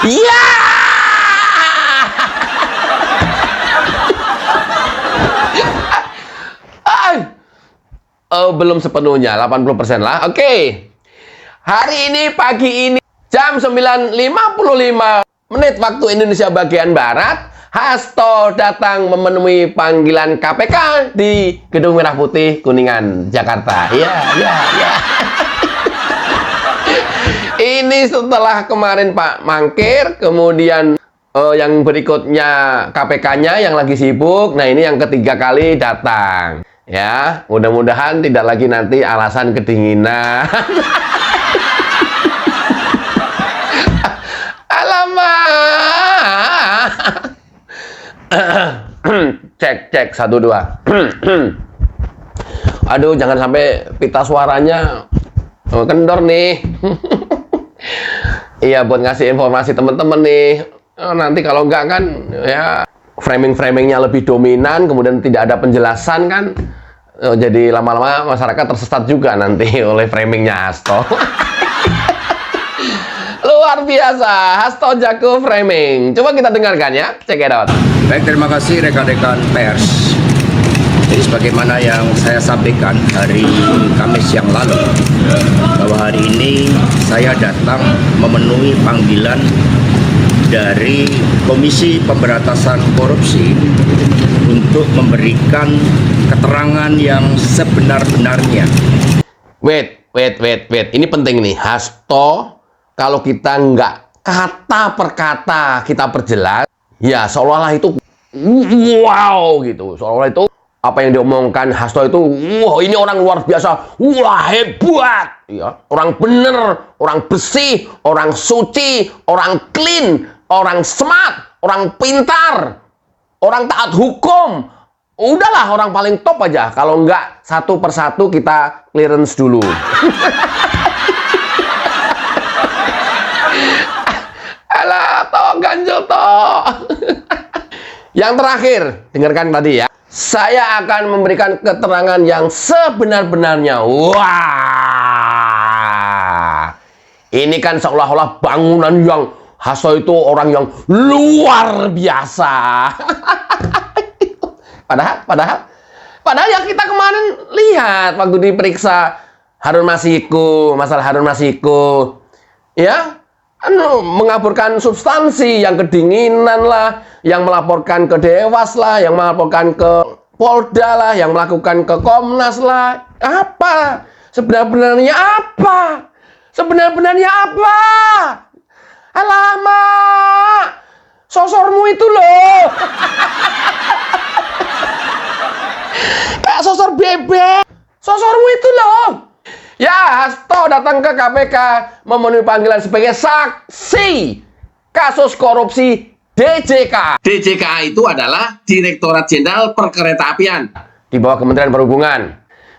Ya. Belum sepenuhnya, 80% lah. Oke. Hari ini, pagi ini, jam 9.55 waktu Indonesia bagian Barat, Hasto datang memenuhi panggilan KPK di Gedung Merah Putih, Kuningan, Jakarta. Ya. Ini setelah kemarin Pak Mangkir, kemudian yang berikutnya KPK-nya yang lagi sibuk. Nah, ini yang ketiga kali datang. Ya, mudah-mudahan tidak lagi nanti alasan kedinginan. Alamak. Cek 1 2. Aduh, jangan sampai pita suaranya kendor nih. Iya, buat ngasih informasi teman-teman nih. Nanti kalau enggak kan ya framing-framingnya lebih dominan, kemudian tidak ada penjelasan kan, jadi lama-lama masyarakat tersesat juga nanti oleh framingnya Hasto. Luar biasa, Hasto jago framing. Coba kita dengarkan ya, check it out. Baik, terima kasih rekan-rekan pers. Jadi sebagaimana yang saya sampaikan hari Kamis yang lalu, bahwa hari ini saya datang memenuhi panggilan dari Komisi Pemberantasan Korupsi untuk memberikan keterangan yang sebenar-benarnya. Wait. Ini penting nih, Hasto. Kalau kita nggak kata per kata kita perjelas, ya seolah-olah itu wow gitu. Seolah-olah itu apa yang diomongkan Hasto itu, wah ini orang luar biasa, wah hebat. Ya, orang bener, orang bersih, orang suci, orang clean, orang smart, orang pintar, orang taat hukum. Udahlah orang paling top aja. Kalau enggak satu persatu kita clearance dulu. Alah, toh ganjel toh. Yang terakhir, dengarkan tadi ya. Saya akan memberikan keterangan yang sebenar-benarnya. Wah. Ini kan seolah-olah bangunan yang Hasto itu orang yang luar biasa. Padahal yang kita kemarin lihat waktu diperiksa Harun Masiku, masalah Harun Masiku, ya, mengaburkan substansi, yang kedinginan lah, yang melaporkan ke Dewas lah, yang melaporkan ke Polda lah, yang melakukan ke Komnas lah. Apa? Sebenarnya apa? Sebenarnya apa? Alamak, sosormu itu loh. Kayak sosor bebek. Sosormu itu loh. Ya, Hasto datang ke KPK memenuhi panggilan sebagai saksi kasus korupsi DJK. DJK itu adalah Direktorat Jenderal Perkeretaapian di bawah Kementerian Perhubungan.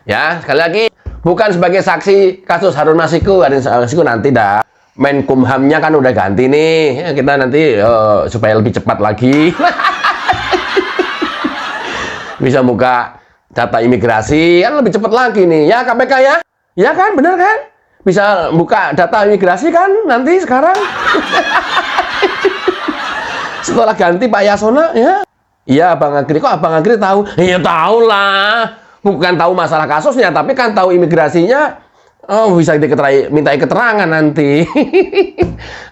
Ya, sekali lagi, bukan sebagai saksi kasus Harun Masiku. Harun Masiku nanti dah. Menkumhamnya kan udah ganti nih. Ya, kita nanti supaya lebih cepat lagi bisa buka data imigrasi kan lebih cepat lagi nih ya KPK ya. Ya kan, bener kan? Bisa buka data imigrasi kan nanti sekarang. Setelah ganti Pak Yasona ya. Iya, Bang Agri. Kok Abang Agri tahu? Iya tahu lah. Bukan tahu masalah kasusnya, tapi kan tahu imigrasinya. Oh, bisa minta keterangan nanti.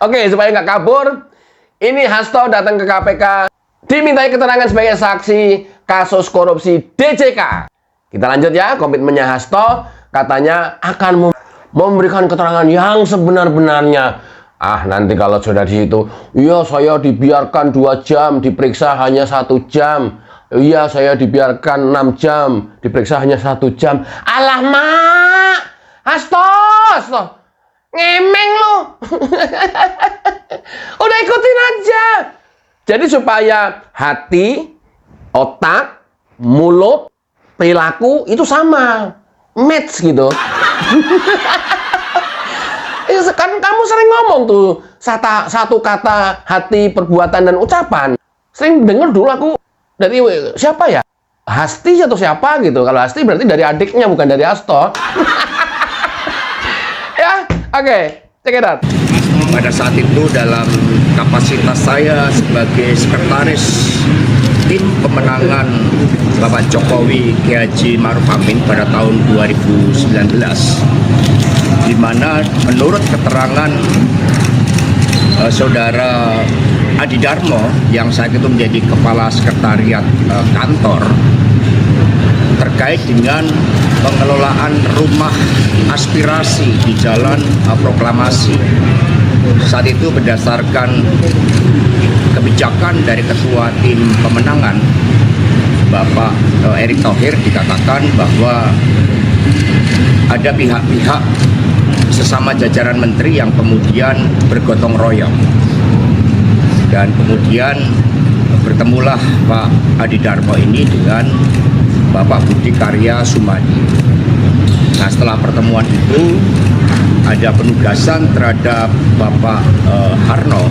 Oke, supaya nggak kabur, ini Hasto datang ke KPK, dimintai keterangan sebagai saksi kasus korupsi DJK. Kita lanjut ya, komitmennya Hasto, katanya akan memberikan keterangan yang sebenar-benarnya. Ah, nanti kalau sudah di situ, iya saya dibiarkan 2 jam, diperiksa hanya 1 jam. Iya, saya dibiarkan 6 jam, diperiksa hanya 1 jam. Alamak! Hasto, ngemeng lu. Udah ikutin aja. Jadi supaya hati, otak, mulut, perilaku itu sama, match gitu. Kan kamu sering ngomong tuh satu kata hati, perbuatan dan ucapan. Sering denger dulu aku dari siapa ya? Hasti atau siapa gitu. Kalau Hasti berarti dari adiknya bukan dari Hasto. Ya, oke, check it out. pada saat itu dalam kapasitas saya sebagai sekretaris tim pemenangan Bapak Jokowi Kiai Haji Ma'ruf Amin pada tahun 2019, di mana menurut keterangan Saudara Adi Darmo yang saat itu menjadi kepala sekretariat kantor terkait dengan pengelolaan rumah aspirasi di Jalan Proklamasi. Saat itu berdasarkan kebijakan dari ketua tim pemenangan Bapak Erick Thohir dikatakan bahwa ada pihak-pihak sesama jajaran menteri yang kemudian bergotong royong, dan kemudian bertemulah Pak Adi Darmo ini dengan Bapak Budi Karya Sumadi. Nah, setelah pertemuan itu ada penugasan terhadap Bapak Harno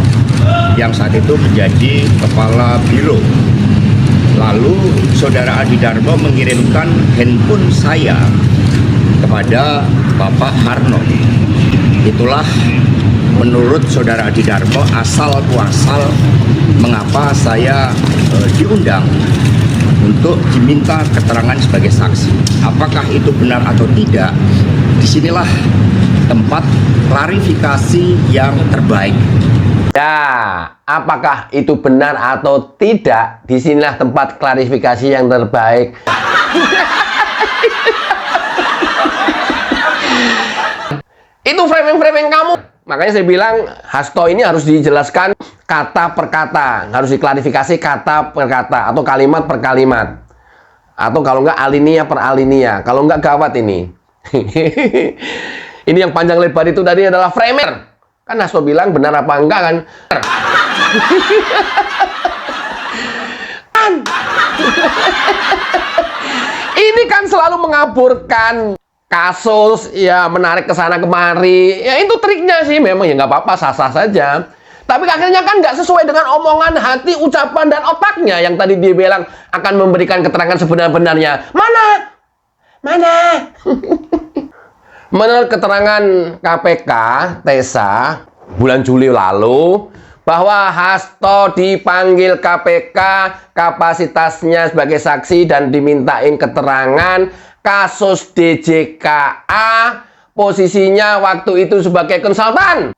yang saat itu menjadi kepala biro. Lalu Saudara Adi Darmo mengirimkan handphone saya kepada Bapak Harno. Itulah menurut Saudara Adi Darmo asal muasal mengapa saya diundang untuk diminta keterangan sebagai saksi. Apakah itu benar atau tidak? Disinilah tempat klarifikasi yang terbaik. Ya, apakah itu benar atau tidak? Disinilah tempat klarifikasi yang terbaik. Itu framing-framing kamu. Makanya saya bilang Hasto ini harus dijelaskan kata per kata, harus diklarifikasi kata per kata atau kalimat per kalimat, atau kalau enggak alinea per alinea. Kalau enggak gawat ini. Ini yang panjang lebar itu tadi adalah framer. Kan Hasto bilang benar apa enggak kan? Ini kan selalu mengaburkan kasus, ya menarik ke sana kemari. Ya itu triknya sih, memang ya nggak apa-apa, sah-sah saja. Tapi akhirnya kan nggak sesuai dengan omongan hati, ucapan, dan otaknya yang tadi dia bilang akan memberikan keterangan sebenar-benarnya. Mana? Menurut keterangan KPK, Tesa, bulan Juli lalu, bahwa Hasto dipanggil KPK kapasitasnya sebagai saksi dan dimintain keterangan kasus DJKA, posisinya waktu itu sebagai konsultan.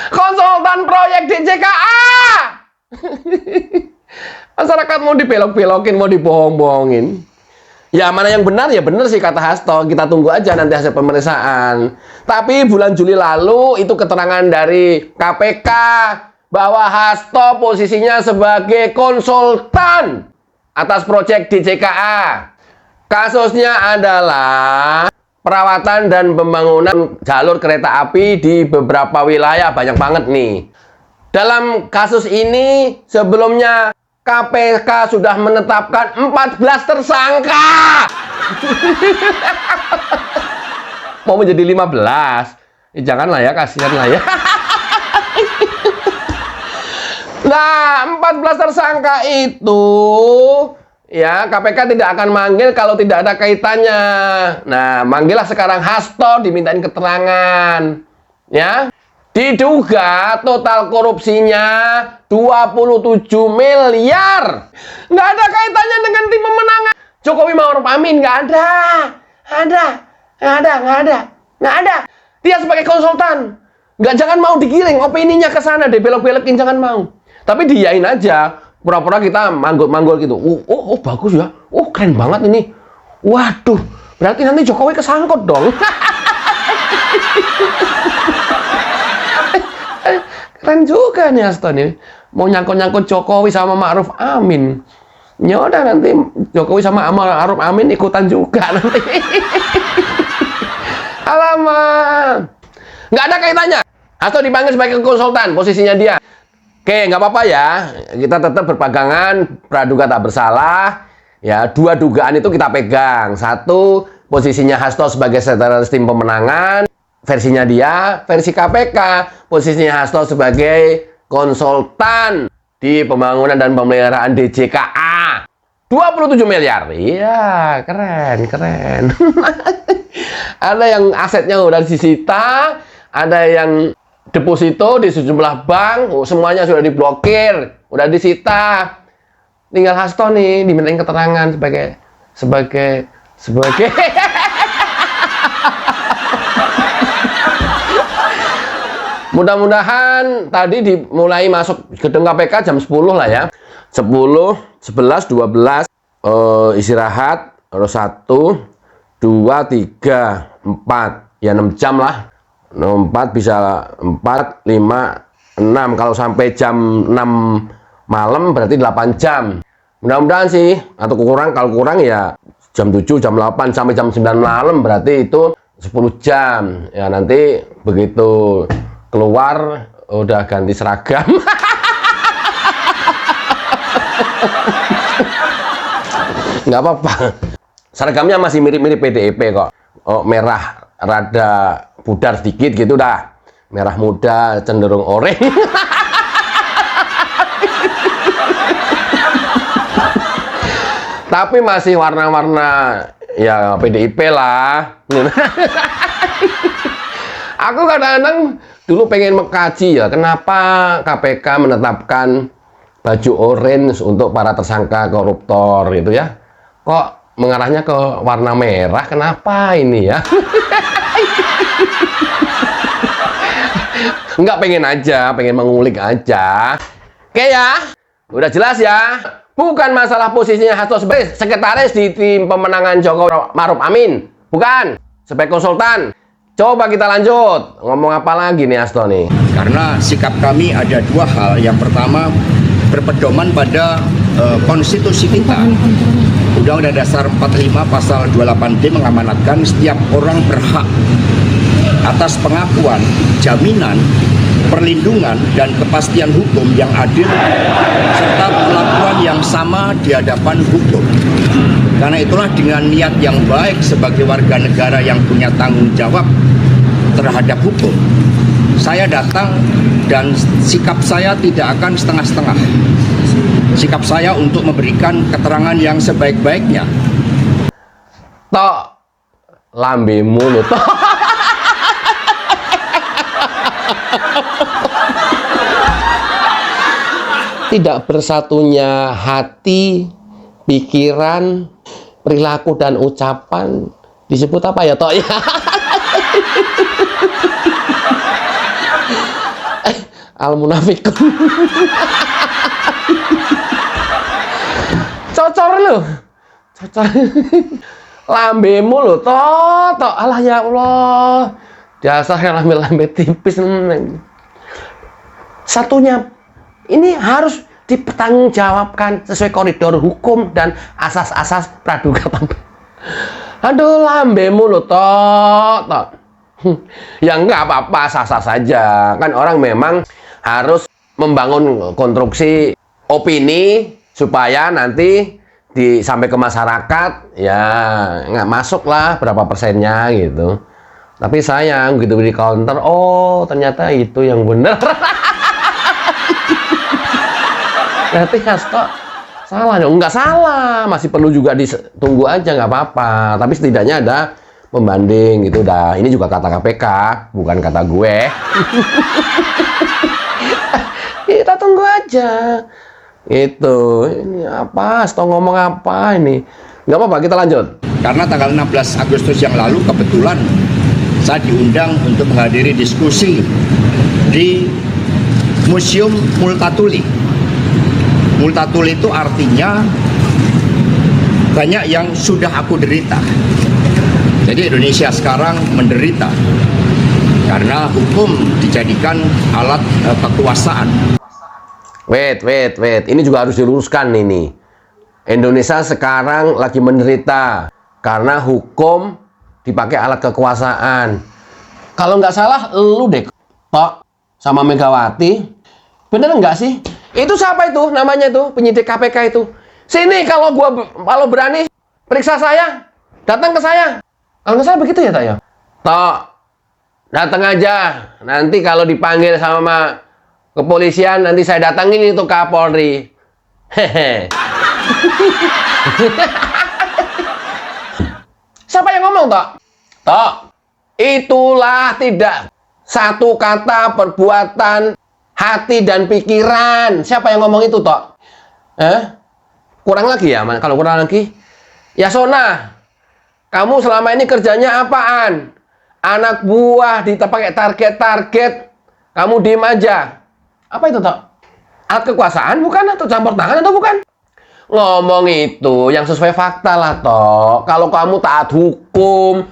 Konsultan proyek DJKA. Masyarakat mau dibelok-belokin, mau dibohong-bohongin. Ya mana yang benar, ya benar sih kata Hasto. Kita tunggu aja nanti hasil pemeriksaan. Tapi bulan Juli lalu itu keterangan dari KPK bahwa Hasto posisinya sebagai konsultan atas proyek DJKA. Kasusnya adalah perawatan dan pembangunan jalur kereta api di beberapa wilayah, banyak banget nih. Dalam kasus ini sebelumnya KPK sudah menetapkan 14 tersangka. Mau menjadi 15? Janganlah ya, kasihan lah ya. Nah, 14 tersangka itu ya KPK tidak akan manggil kalau tidak ada kaitannya. Nah, manggillah sekarang Hasto dimintain keterangan. Ya. Diduga total korupsinya 27 miliar. Nggak ada kaitannya dengan tim pemenangan Jokowi Ma'ruf Amin. Nggak ada. Dia sebagai konsultan. Jangan mau digiring opininya ke sana deh, belok-belokin, jangan mau. Tapi diain aja. Pura-pura kita manggul-manggul gitu. Oh, bagus ya. Oh, keren banget ini. Waduh, berarti nanti Jokowi kesangkut dong. Keren juga nih Hasto nih. Mau nyangkut-nyangkut Jokowi sama Ma'ruf Amin. Ya udah nanti Jokowi sama Ma'ruf Amin ikutan juga nanti. Alamak. Nggak ada kaitannya. Hasto dipanggil sebagai konsultan, posisinya dia. Oke, nggak apa-apa ya. Kita tetap berpegangan praduga tak bersalah. Ya, dua dugaan itu kita pegang. Satu, posisinya Hasto sebagai sekretaris tim pemenangan. Versinya dia, versi KPK, posisinya Hasto sebagai konsultan di pembangunan dan pemeliharaan DJKA. 27 miliar. Iya, keren, keren. Ada yang asetnya udah disita, ada yang deposito di sejumlah bank, semuanya sudah diblokir, udah disita. Tinggal Hasto nih dimintain keterangan sebagai mudah-mudahan tadi dimulai masuk gedung KPK jam 10 lah ya. 10, 11, 12 istirahat, terus 1, 2, 3, 4. Ya 6 jam lah. 4 bisa 4, 5, 6. Kalau sampai jam 6 malam berarti 8 jam. Mudah-mudahan sih, atau kalau kurang ya jam 7, jam 8 sampai jam 9 malam berarti itu 10 jam. Ya nanti begitu keluar udah ganti seragam. Nggak apa-apa. Seragamnya masih mirip-mirip PDIP kok. Oh, merah rada pudar sedikit gitu dah. Merah muda cenderung oranye. Tapi masih warna-warna ya PDIP lah. Aku kadang-kadang dulu pengen mengkaji ya, kenapa KPK menetapkan baju orange untuk para tersangka koruptor gitu ya. Kok mengarahnya ke warna merah, kenapa ini ya? Enggak, pengen mengulik aja. Oke ya, udah jelas ya. Bukan masalah posisinya Hasto sebagai sekretaris di tim pemenangan Jokowi Maruf Amin. Bukan, sebagai konsultan. Coba kita lanjut. Ngomong apa lagi nih Hasto nih? Karena sikap kami ada dua hal. Yang pertama, berpedoman pada konstitusi kita. Undang-Undang Dasar 45 pasal 28D mengamanatkan setiap orang berhak atas pengakuan, jaminan, perlindungan, dan kepastian hukum yang adil serta perlakuan yang sama di hadapan hukum. Karena itulah dengan niat yang baik sebagai warga negara yang punya tanggung jawab terhadap hukum, saya datang dan sikap saya tidak akan setengah-setengah. Sikap saya untuk memberikan keterangan yang sebaik-baiknya. Tok, lambe mulut. Tidak bersatunya hati, pikiran, perilaku dan ucapan disebut apa ya, Tok ya? Al-munafikun. Cocor lu. Cocor. Lambemu lo, Tok. Alah ya Allah. Dasarnya lambe-lambe tipis. Satunya ini harus dipertanggungjawabkan sesuai koridor hukum dan asas-asas praduga. Aduh, lambemu lo, Tok. Ya enggak apa-apa, sah-sah saja. Kan orang memang harus membangun konstruksi opini supaya nanti sampai ke masyarakat ya nggak masuk lah berapa persennya gitu. Tapi sayang gitu di counter, oh ternyata itu yang benar. Berarti Hasto salah dong? Nggak salah, masih perlu juga ditunggu aja, nggak apa-apa. Tapi setidaknya ada pembanding gitu. Dah, ini juga kata KPK, bukan kata gue. Kita tunggu aja. Itu ini apa? Hasto ngomong apa ini? Nggak apa-apa, kita lanjut. Karena tanggal 16 Agustus yang lalu kebetulan saya diundang untuk menghadiri diskusi di Museum Multatuli. Multatuli itu artinya banyak yang sudah aku derita. Jadi Indonesia sekarang menderita karena hukum dijadikan alat kekuasaan. Wait. Ini juga harus diluruskan ini. Indonesia sekarang lagi menderita karena hukum dipakai alat kekuasaan. Kalau nggak salah, lu deh, Tok, sama Megawati. Bener nggak sih? Itu siapa itu? Namanya itu penyidik KPK itu. Sini kalau berani periksa saya, datang ke saya. Kalau nggak salah begitu ya, Tok ya? Tok, datang aja. Nanti kalau dipanggil sama kepolisian, nanti saya datangin itu Kapolri. Hehe. Siapa yang ngomong, Tok? Tok, itulah tidak satu kata perbuatan hati dan pikiran. Siapa yang ngomong itu, Tok? Kurang lagi ya, kalau kurang lagi. Yasona, kamu selama ini kerjanya apaan? Anak buah pakai target-target, kamu diem aja. Apa itu, Tok? Alat kekuasaan bukan? Atau campur tangan atau bukan? Ngomong itu yang sesuai fakta lah, Tok. Kalau kamu taat hukum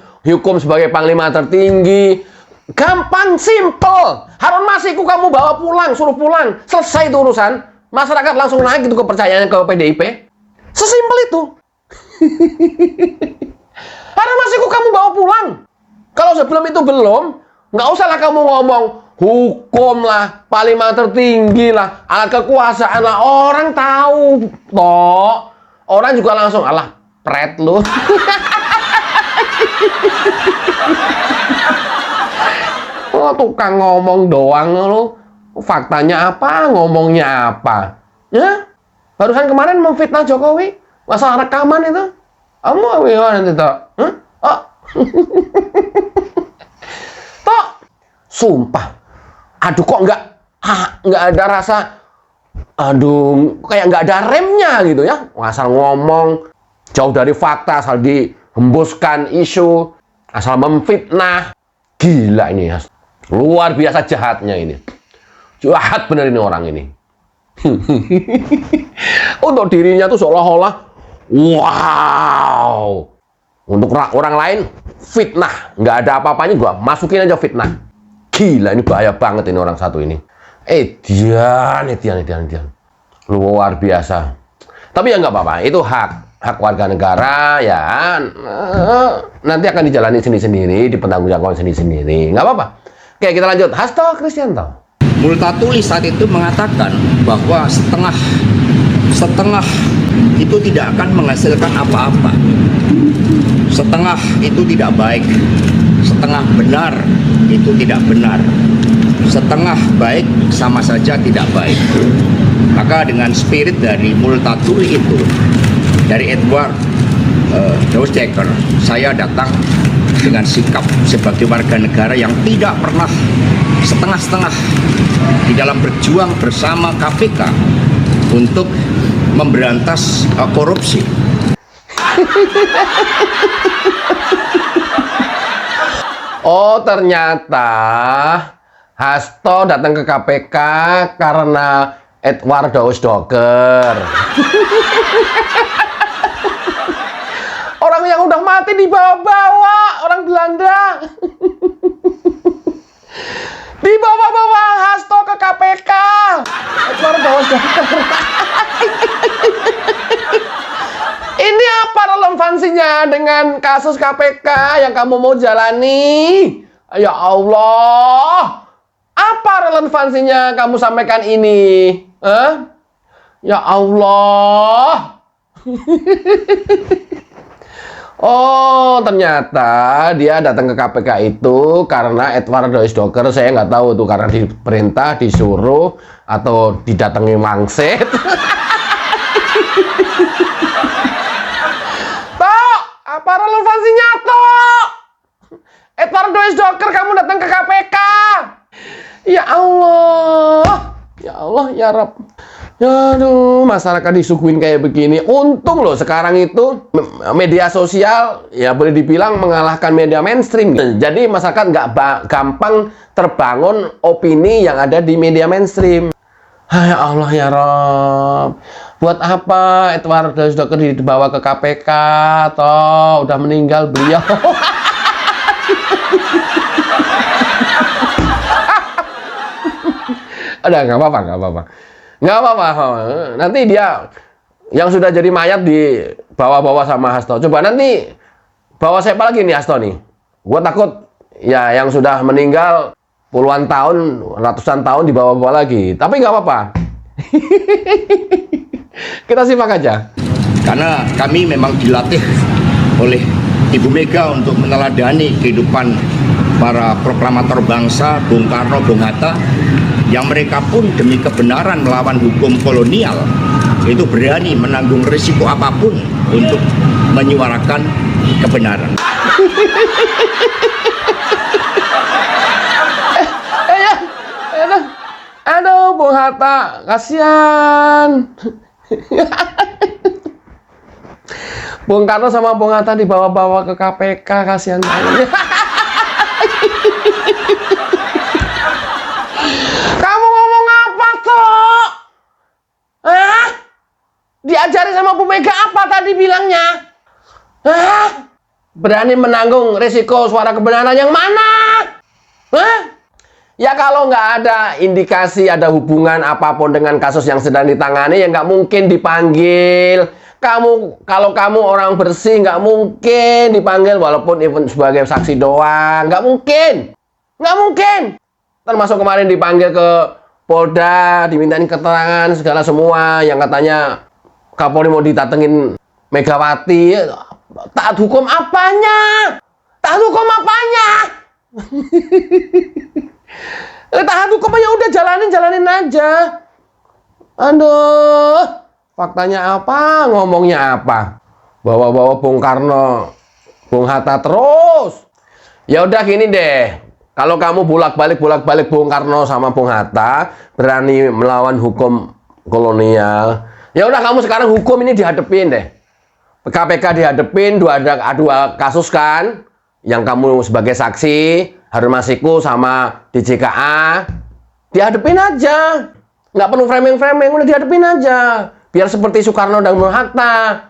sebagai panglima tertinggi, gampang, simple. Harun Masiku kamu bawa pulang, suruh pulang, selesai itu urusan. Masyarakat langsung naik itu kepercayaan ke PDIP. Sesimpel itu. Harun Masiku kamu bawa pulang. Kalau sebelum itu belum, nggak usahlah kamu ngomong hukum lah, panglima tertinggi lah, alat kekuasaan lah. Orang tahu, Tok. Orang juga langsung, alah, pret lu. Oh, tukang ngomong doang lu. Faktanya apa, ngomongnya apa. Ya? Barusan kemarin memfitnah Jokowi, masalah rekaman itu. Kamu gimana itu, Tok? Oh. Tok, sumpah. Aduh, kok nggak ada rasa, aduh, kayak nggak ada remnya gitu ya. Asal ngomong, jauh dari fakta, asal dihembuskan isu, asal memfitnah. Gila ini ya. Luar biasa jahatnya ini. Jahat bener ini orang ini. Untuk dirinya tuh seolah-olah, wow. Untuk orang lain, fitnah. Nggak ada apa-apanya, gua masukin aja fitnah. Gila, ini bahaya banget ini orang satu ini. Dian. Luar biasa. Tapi ya nggak apa-apa, itu hak warga negara ya. Nanti akan dijalani sendiri-sendiri, dipertanggungjawabkan sendiri-sendiri. Nggak apa-apa. Oke, kita lanjut. Hasto Kristianto. Multatuli saat itu mengatakan bahwa setengah itu tidak akan menghasilkan apa-apa. Setengah itu tidak baik, setengah benar itu tidak benar, setengah baik sama saja tidak baik. Maka dengan spirit dari Multatuli itu, dari Edward Doesdecker, saya datang dengan sikap sebagai warga negara yang tidak pernah setengah-setengah di dalam berjuang bersama KPK untuk memberantas korupsi. Oh, ternyata Hasto datang ke KPK karena Edward Doesdecker. Orang yang udah mati dibawa-bawa, orang Belanda. Dibawa-bawa Hasto ke KPK. Edward Doesdecker. Ini apa relevansinya dengan kasus KPK yang kamu mau jalani? Ya Allah. Apa relevansinya kamu sampaikan ini? Ya Allah. Oh, ternyata dia datang ke KPK itu karena Edward Doesdecker. Saya nggak tahu tuh karena diperintah, disuruh, atau didatangi mangset. Tok, apa relevansinya, Tok? Edward Doesdecker kamu datang ke KPK. Ya Allah. Ya Allah, ya Rabb. Aduh, masyarakat disuguhin kayak begini. Untung loh sekarang itu media sosial ya boleh dibilang mengalahkan media mainstream. Jadi masyarakat nggak gampang terbangun opini yang ada di media mainstream. Ya Allah ya Rob. Buat apa Edward Doesdecker dibawa ke KPK? Toh udah meninggal beliau. Ada nggak apa-apa. Nggak apa-apa. Nanti dia yang sudah jadi mayat dibawa-bawa sama Hasto. Coba nanti bawa siapa lagi nih Hasto nih? Gue takut ya yang sudah meninggal puluhan tahun, ratusan tahun dibawa-bawa lagi. Tapi nggak apa-apa. Kita simak aja. Karena kami memang dilatih oleh Ibu Mega untuk meneladani kehidupan para proklamator bangsa, Bung Karno, Bung Hatta, yang mereka pun demi kebenaran melawan hukum kolonial itu berani menanggung risiko apapun untuk menyuarakan kebenaran. Aduh, Bung Hatta, kasihan. Bung Karno sama Bung Hatta dibawa-bawa ke KPK, kasihan banget. Kamu ngomong apa, Tok? Hah? Diajari sama Bu Mega apa tadi bilangnya? Hah? Berani menanggung risiko suara kebenaran yang mana? Hah? Ya kalau nggak ada indikasi ada hubungan apapun dengan kasus yang sedang ditangani, ya nggak mungkin dipanggil. Kalau kamu orang bersih, nggak mungkin dipanggil walaupun even sebagai saksi doang. Nggak mungkin. Nggak mungkin. Termasuk kemarin dipanggil ke Polda, dimintain keterangan segala semua yang katanya Kapolri mau didatengin Megawati. Taat hukum apanya? Taat hukum apanya? Taat hukum aja udah jalanin aja. Aduh, faktanya apa, ngomongnya apa? Bawa-bawa Bung Karno, Bung Hatta terus. Ya udah gini deh. Kalau kamu bolak-balik Bung Karno sama Bung Hatta berani melawan hukum kolonial, ya udah kamu sekarang hukum ini dihadepin deh. KPK dihadepin dua kasus kan, yang kamu sebagai saksi Harun Masiku sama DJKA, dihadepin aja. Nggak perlu framing-framing, udah dihadepin aja. Biar seperti Soekarno dan Bung Hatta.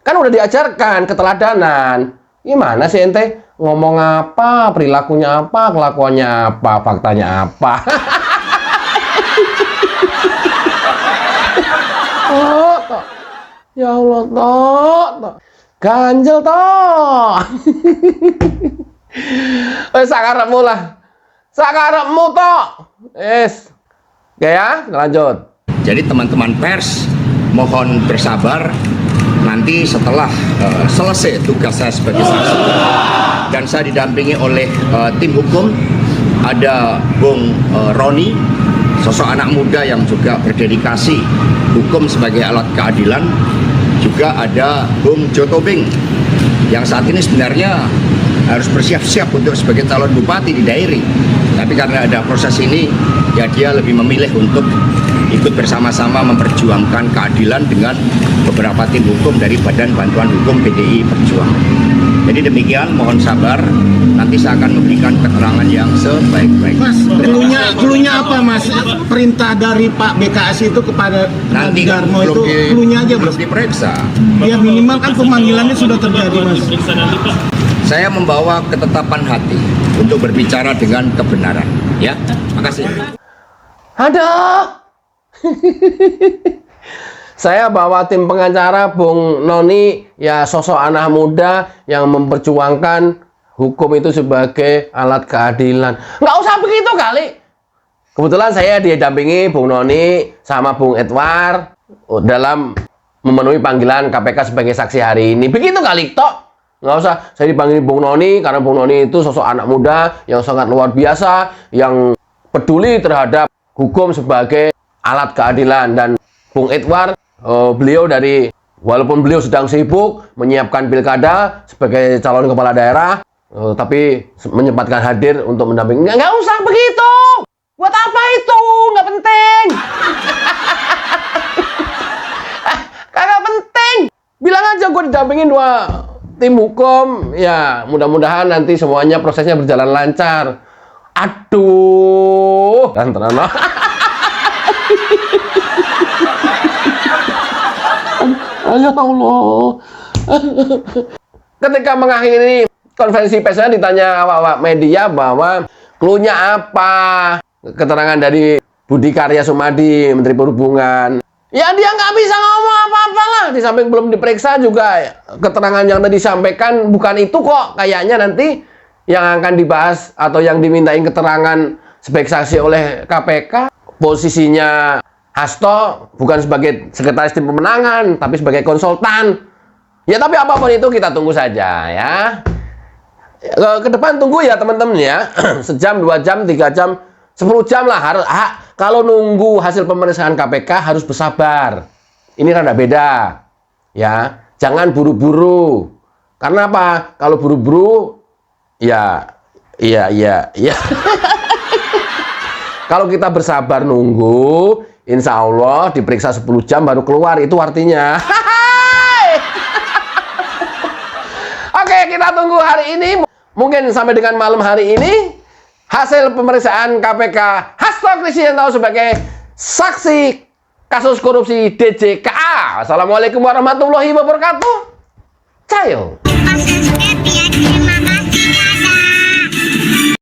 Kan udah diajarkan keteladanan. Gimana sih ente? Ngomong apa, perilakunya apa, kelakuannya apa, faktanya apa. Oh, toh. Ya Allah, toh. Ganjel, toh. Sakarepmu lah. Sakarepmu, toh. Oke ya, lanjut. Jadi teman-teman pers mohon bersabar, nanti setelah selesai tugas saya sebagai saksi dan saya didampingi oleh tim hukum, ada Bung Roni, sosok anak muda yang juga berdedikasi hukum sebagai alat keadilan, juga ada Bung Jotobing yang saat ini sebenarnya harus bersiap-siap untuk sebagai calon bupati di Dairi, tapi karena ada proses ini ya dia lebih memilih untuk ikut bersama-sama memperjuangkan keadilan dengan beberapa tim hukum dari Badan Bantuan Hukum PDI Perjuangan. Jadi demikian, mohon sabar, nanti saya akan memberikan keterangan yang sebaik-baiknya. Mas, klunya apa Mas? Perintah dari Pak BKS itu kepada Nanti kan Darmo itu klunya aja belum Mas? diperiksa. Ya minimal kan pemanggilannya sudah terjadi Mas. Saya membawa ketetapan hati untuk berbicara dengan kebenaran. Ya, makasih. Aduh. Saya bawa tim pengacara Bung Noni, ya sosok anak muda yang memperjuangkan hukum itu sebagai alat keadilan. Nggak usah begitu kali. Kebetulan saya didampingi Bung Noni sama Bung Edward dalam memenuhi panggilan KPK sebagai saksi hari ini. Begitu kali, tok. Nggak usah saya dipanggil Bung Noni, karena Bung Noni itu sosok anak muda yang sangat luar biasa, yang peduli terhadap hukum sebagai alat keadilan. Dan Bung Edward, beliau dari, walaupun beliau sedang sibuk menyiapkan pilkada sebagai calon kepala daerah, tapi menyempatkan hadir untuk mendampingi. Nggak usah begitu. Buat apa itu? Nggak penting. Kagak penting. Bilang aja gue didampingin dua tim hukum. Ya, mudah-mudahan nanti semuanya prosesnya berjalan lancar. Aduh. Dan terang. Ya Allah. Ketika mengakhiri konferensi persnya ditanya awak-awak media bahwa klunya apa, keterangan dari Budi Karya Sumadi, Menteri Perhubungan. Ya dia nggak bisa ngomong apa-apa lah. Di samping belum diperiksa juga keterangan yang tadi disampaikan bukan itu kok. Kayaknya nanti yang akan dibahas atau yang dimintain keterangan sebagai saksi oleh KPK, posisinya Hasto bukan sebagai sekretaris tim pemenangan, tapi sebagai konsultan. Ya tapi apapun itu kita tunggu saja ya. Ke depan tunggu ya teman-teman ya. Sejam, 2 jam, 3 jam, 10 jam lah harus. Kalau nunggu hasil pemeriksaan KPK harus bersabar. ini rada beda. Ya, jangan buru-buru. Karena apa? Kalau buru-buru, ya. Kalau kita bersabar nunggu, insya Allah diperiksa 10 jam baru keluar, itu artinya. Oke, kita tunggu hari ini. Mungkin sampai dengan malam hari ini, hasil pemeriksaan KPK Hasto Kristianto sebagai saksi kasus korupsi DJKA. Assalamualaikum warahmatullahi wabarakatuh. Cayo. Pas SD, terima